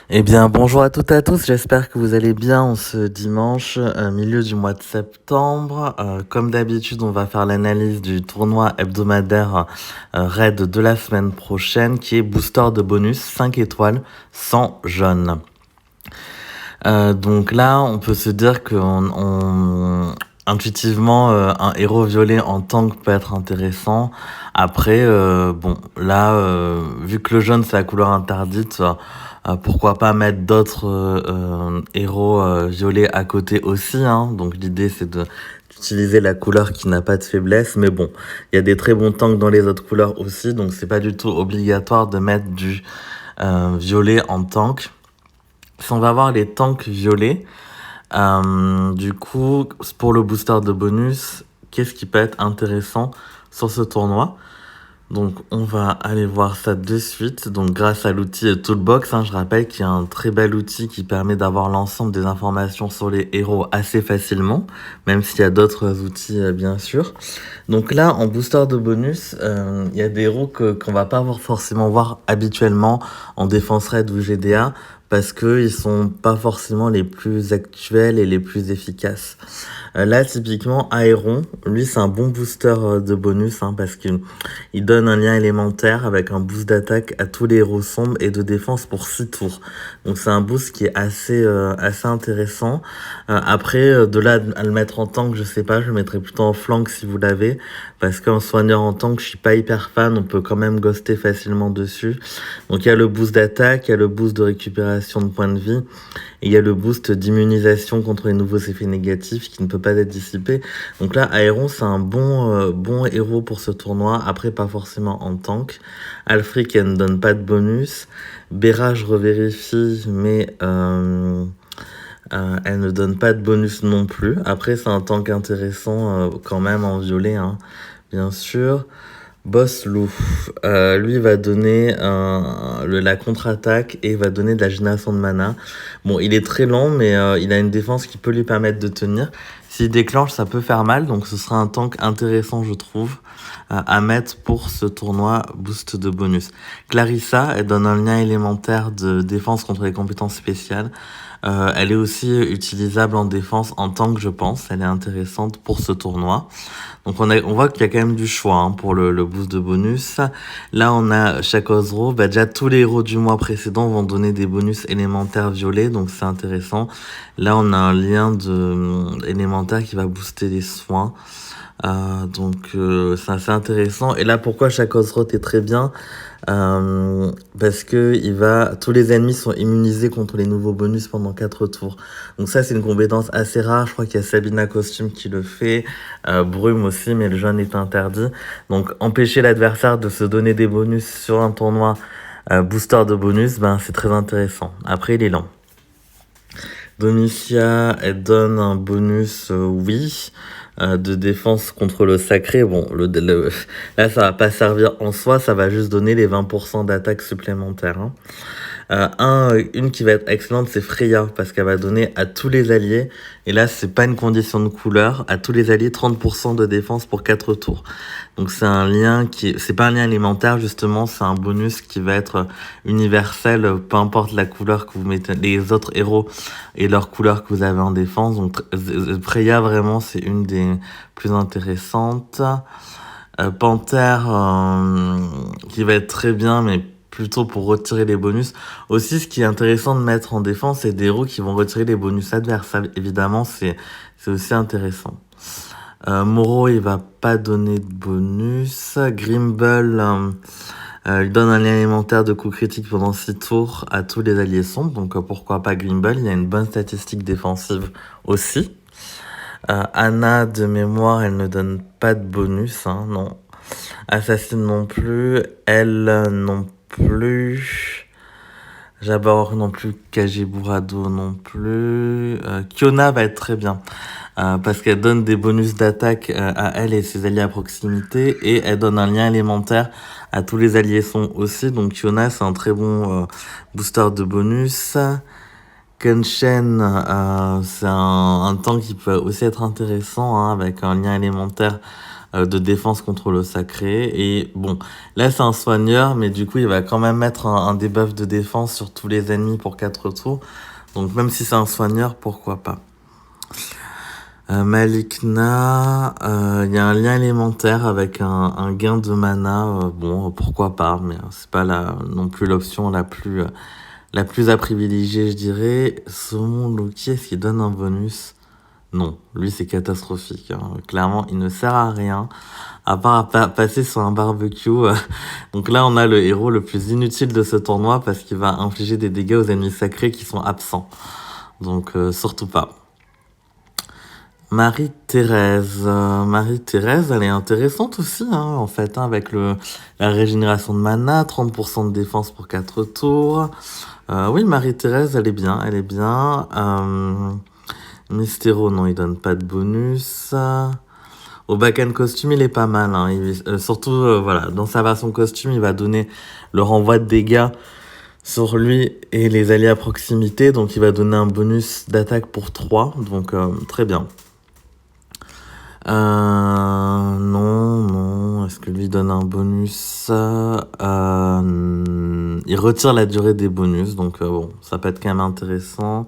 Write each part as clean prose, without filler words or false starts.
Eh bien, bonjour à toutes et à tous, j'espère que vous allez bien en ce dimanche, milieu du mois de septembre. Comme d'habitude, on va faire l'analyse du tournoi hebdomadaire Raid de la semaine prochaine, qui est booster de bonus 5 étoiles sans jaune. Donc là, on peut se dire que intuitivement, un héros violet en tank peut être intéressant. Après, bon, là, vu que le jaune c'est la couleur interdite, pourquoi pas mettre d'autres héros violets à côté aussi, hein. Donc l'idée c'est d'utiliser la couleur qui n'a pas de faiblesse. Mais bon, il y a des très bons tanks dans les autres couleurs aussi, donc c'est pas du tout obligatoire de mettre du violet en tank. Si on va voir les tanks violets, du coup, pour le booster de bonus, qu'est-ce qui peut être intéressant sur ce tournoi? Donc, on va aller voir ça de suite. Donc, grâce à l'outil Toolbox, je rappelle qu'il y a un très bel outil qui permet d'avoir l'ensemble des informations sur les héros assez facilement, même s'il y a d'autres outils, bien sûr. Donc là, en booster de bonus, il y a des héros qu'on va pas forcément voir habituellement en défense raid ou GDA, parce que ils sont pas forcément les plus actuels et les plus efficaces. Là, typiquement, Aéron, lui, c'est un bon booster de bonus, parce qu'il donne un lien élémentaire avec un boost d'attaque à tous les héros sombres et de défense pour 6 tours. Donc c'est un boost qui est assez intéressant. Après, de là à le mettre en tank, je sais pas, je le mettrais plutôt en flank si vous l'avez, parce qu'en soigneur en tank, je suis pas hyper fan, on peut quand même ghoster facilement dessus. Donc il y a le boost d'attaque, il y a le boost de récupération de points de vie, et il y a le boost d'immunisation contre les nouveaux effets négatifs qui ne peut pas être dissipé. Donc là, Aéron, c'est un bon héros pour ce tournoi. Après, pas forcément en tank. Alfric, elle ne donne pas de bonus. Béra, je revérifie, mais elle ne donne pas de bonus non plus. Après, c'est un tank intéressant quand même en violet, bien sûr. Boss Lou, lui va donner la contre-attaque et va donner de la génération de mana. Bon, il est très lent, mais il a une défense qui peut lui permettre de tenir. S'il déclenche, ça peut faire mal, donc ce sera un tank intéressant, je trouve, à mettre pour ce tournoi boost de bonus. Clarissa, elle donne un lien élémentaire de défense contre les compétences spéciales. Elle est aussi utilisable en défense en tank, je pense. Elle est intéressante pour ce tournoi. Donc on voit qu'il y a quand même du choix pour le boost de bonus. Là on a chaque Ozro, déjà tous les héros du mois précédent vont donner des bonus élémentaires violets, donc c'est intéressant. Là on a un lien de élémentaire qui va booster les soins. Donc c'est assez intéressant. Et là pourquoi chaque Ozroth est très bien, parce que tous les ennemis sont immunisés contre les nouveaux bonus pendant 4 tours. Donc ça c'est une compétence assez rare. Je crois qu'il y a Sabina Costume qui le fait, Brume aussi, mais le jaune est interdit. Donc empêcher l'adversaire de se donner des bonus sur un tournoi booster de bonus, c'est très intéressant. Après il est lent. Domicia, elle donne un bonus, oui, de défense contre le sacré. Bon, là, ça va pas servir en soi, ça va juste donner les 20% d'attaque supplémentaires. Une qui va être excellente, c'est Freya, parce qu'elle va donner à tous les alliés, et là, c'est pas une condition de couleur, à tous les alliés, 30% de défense pour 4 tours. Donc c'est un lien c'est pas un lien alimentaire, justement, c'est un bonus qui va être universel, peu importe la couleur que vous mettez, les autres héros et leur couleur que vous avez en défense. Donc Freya, vraiment, c'est une des plus intéressantes. Panthère, qui va être très bien, mais plutôt pour retirer les bonus. Aussi, ce qui est intéressant de mettre en défense, c'est des héros qui vont retirer les bonus adverses. Ça, évidemment, c'est aussi intéressant. Moro, il va pas donner de bonus. Grimble, il donne un lien élémentaire de coup critique pendant 6 tours à tous les alliés sombres. Donc pourquoi pas Grimble, il a une bonne statistique défensive aussi. Anna, de mémoire, elle ne donne pas de bonus, non. Assassine non plus. Elle non plus. Jabbar non plus. Kajiburado non plus. Kiona va être très bien. Parce qu'elle donne des bonus d'attaque à elle et ses alliés à proximité. Et elle donne un lien élémentaire à tous les alliés sont aussi. Donc Kiona, c'est un très bon booster de bonus. Kenshen, c'est un tank qui peut aussi être intéressant, avec un lien élémentaire de défense contre le sacré. Et bon, là c'est un soigneur, mais du coup il va quand même mettre un debuff de défense sur tous les ennemis pour 4 tours. Donc même si c'est un soigneur, pourquoi pas. Malikna, il y a un lien élémentaire avec un gain de mana. Bon, pourquoi pas, mais c'est pas non plus l'option la plus à privilégier, je dirais. Saumon Loki, est-ce qu'il donne un bonus? Non, lui c'est catastrophique. Clairement, il ne sert à rien, à part passer sur un barbecue. Donc là, on a le héros le plus inutile de ce tournoi parce qu'il va infliger des dégâts aux ennemis sacrés qui sont absents. Donc surtout pas. Marie-Thérèse. Marie-Thérèse, elle est intéressante aussi, en fait, avec la régénération de mana, 30% de défense pour 4 tours. Oui, Marie-Thérèse, elle est bien, elle est bien. Mystéro, non, il donne pas de bonus. Au back-end costume, il est pas mal. Surtout, voilà, dans sa version costume, il va donner le renvoi de dégâts sur lui et les alliés à proximité. Donc, il va donner un bonus d'attaque pour 3. Donc, très bien. Non. Est-ce que lui donne un bonus? Il retire la durée des bonus. Donc, bon, ça peut être quand même intéressant.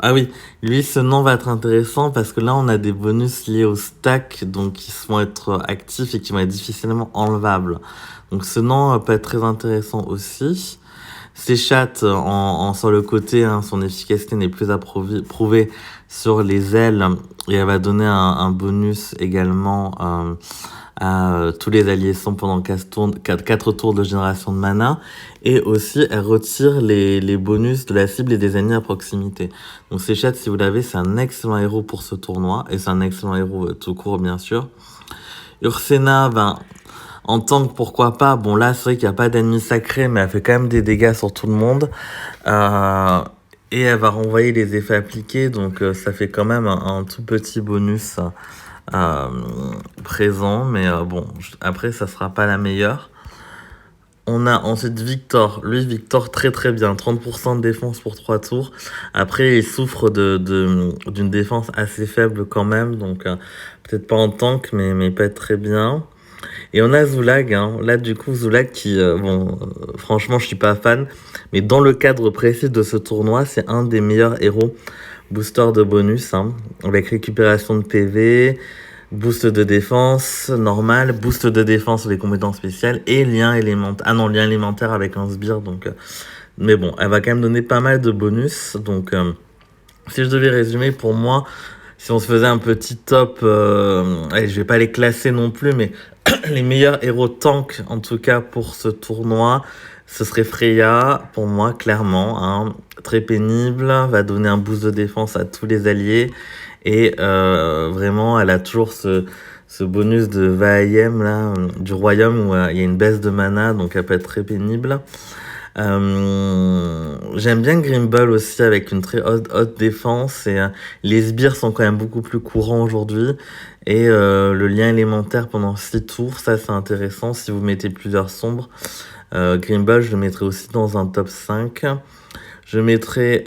Ah oui, lui, ce nom va être intéressant parce que là, on a des bonus liés au stack, donc qui vont être actifs et qui vont être difficilement enlevables. Donc ce nom peut être très intéressant aussi. Séchat, sur le côté, son efficacité n'est plus prouvée sur les ailes et elle va donner un bonus également à tous les alliés sont pendant 4 tours de génération de mana. Et aussi, elle retire les bonus de la cible et des ennemis à proximité. Donc Séchat, si vous l'avez, c'est un excellent héros pour ce tournoi. Et c'est un excellent héros tout court, bien sûr. Ursena, en tank, pourquoi pas. Bon, là, c'est vrai qu'il n'y a pas d'ennemis sacrés, mais elle fait quand même des dégâts sur tout le monde. Et elle va renvoyer les effets appliqués, donc ça fait quand même un tout petit bonus présent, mais bon, après, ça sera pas la meilleure. On a ensuite Victor. Lui, Victor, très très bien. 30% de défense pour 3 tours. Après, il souffre d'une défense assez faible quand même, donc peut-être pas en tank, mais pas très bien. Et on a Zoulag, là du coup Zoulag qui, franchement je suis pas fan, mais dans le cadre précis de ce tournoi, c'est un des meilleurs héros booster de bonus, avec récupération de PV, boost de défense normal, boost de défense sur les compétences spéciales et lien élémentaire. Lien élémentaire avec un sbire, donc... mais bon, elle va quand même donner pas mal de bonus, donc si je devais résumer, pour moi, si on se faisait un petit top, allez, je vais pas les classer non plus, mais les meilleurs héros tank, en tout cas pour ce tournoi, ce serait Freya, pour moi, clairement. Très pénible, va donner un boost de défense à tous les alliés. Et vraiment, elle a toujours ce bonus de Vaayem, là, du royaume, où il y a une baisse de mana, donc elle peut être très pénible. J'aime bien Grimble aussi avec une très haute défense et les sbires sont quand même beaucoup plus courants aujourd'hui et le lien élémentaire pendant 6 tours, ça c'est intéressant si vous mettez plusieurs sombres. Grimble, je le mettrai aussi dans un top 5. Je mettrai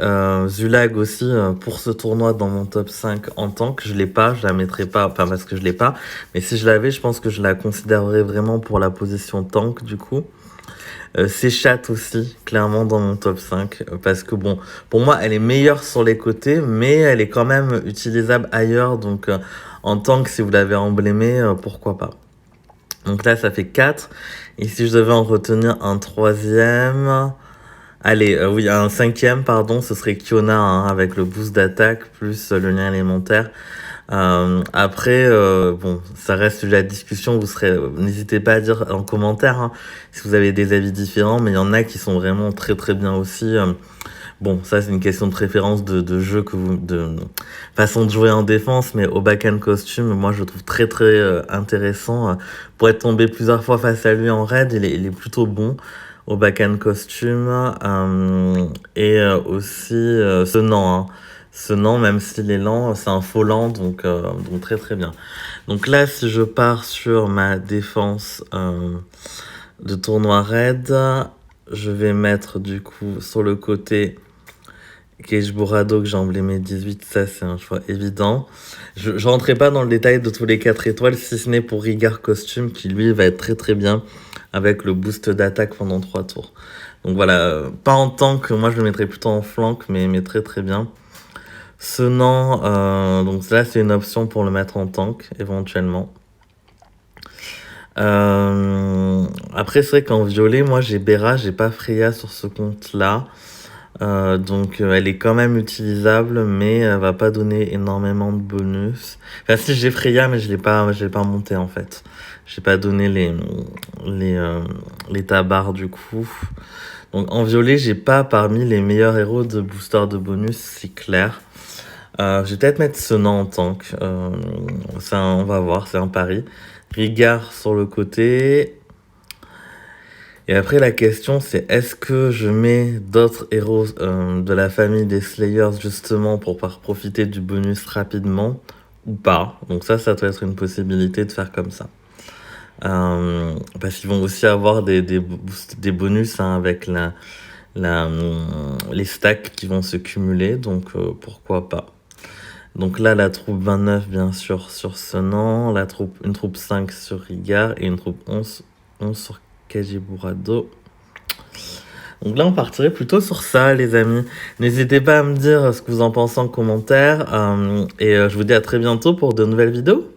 Zulag aussi pour ce tournoi dans mon top 5 en tank. Je l'ai pas, je la mettrai pas, enfin parce que je l'ai pas, mais si je l'avais, je pense que je la considérerais vraiment pour la position tank du coup. Séchat aussi, clairement dans mon top 5, parce que bon, pour moi, elle est meilleure sur les côtés, mais elle est quand même utilisable ailleurs, donc en tank, si vous l'avez emblémé, pourquoi pas. Donc là, ça fait 4, et si je devais en retenir un troisième... Allez, oui, un cinquième, pardon, ce serait Kiona, avec le boost d'attaque, plus le lien élémentaire. Après, bon, ça reste de la discussion. N'hésitez pas à dire en commentaire si vous avez des avis différents, mais il y en a qui sont vraiment très très bien aussi. Bon, ça c'est une question de préférence de jeu de façon de jouer en défense, mais au back-end costume, moi je le trouve très très intéressant. Pour être tombé plusieurs fois face à lui en raid, il est plutôt bon au back-end costume et aussi ce nom. Ce nom, même s'il est lent, c'est un faux lent, donc très très bien. Donc là, si je pars sur ma défense de tournoi raid, je vais mettre du coup sur le côté Keiichiburo que j'ai emblémé 18, ça c'est un choix évident. Je rentrerai pas dans le détail de tous les 4 étoiles, si ce n'est pour Rigard Costume, qui lui va être très très bien avec le boost d'attaque pendant 3 tours. Donc voilà, pas en tank, moi je le mettrais plutôt en flank, mais très très bien. Senant, donc là c'est une option pour le mettre en tank éventuellement. Après c'est vrai qu'en violet, moi j'ai Bera, j'ai pas Freya sur ce compte-là. Donc elle est quand même utilisable, mais elle va pas donner énormément de bonus. Enfin si j'ai Freya, mais je l'ai pas monté en fait. J'ai pas donné les tabards du coup. Donc en violet, j'ai pas parmi les meilleurs héros de booster de bonus, c'est clair. Je vais peut-être mettre Senna en tank. On va voir, c'est un pari. Rigard sur le côté. Et après, la question, c'est est-ce que je mets d'autres héros de la famille des Slayers, justement, pour pouvoir profiter du bonus rapidement ou pas. Donc ça doit être une possibilité de faire comme ça. Parce qu'ils vont aussi avoir des bonus hein, avec les stacks qui vont se cumuler, donc pourquoi pas. Donc là, la troupe 29, bien sûr, sur Senna, une troupe 5 sur Rigard et une troupe 11 sur Keiichiburo. Donc là, on partirait plutôt sur ça, les amis. N'hésitez pas à me dire ce que vous en pensez en commentaire. Et je vous dis à très bientôt pour de nouvelles vidéos.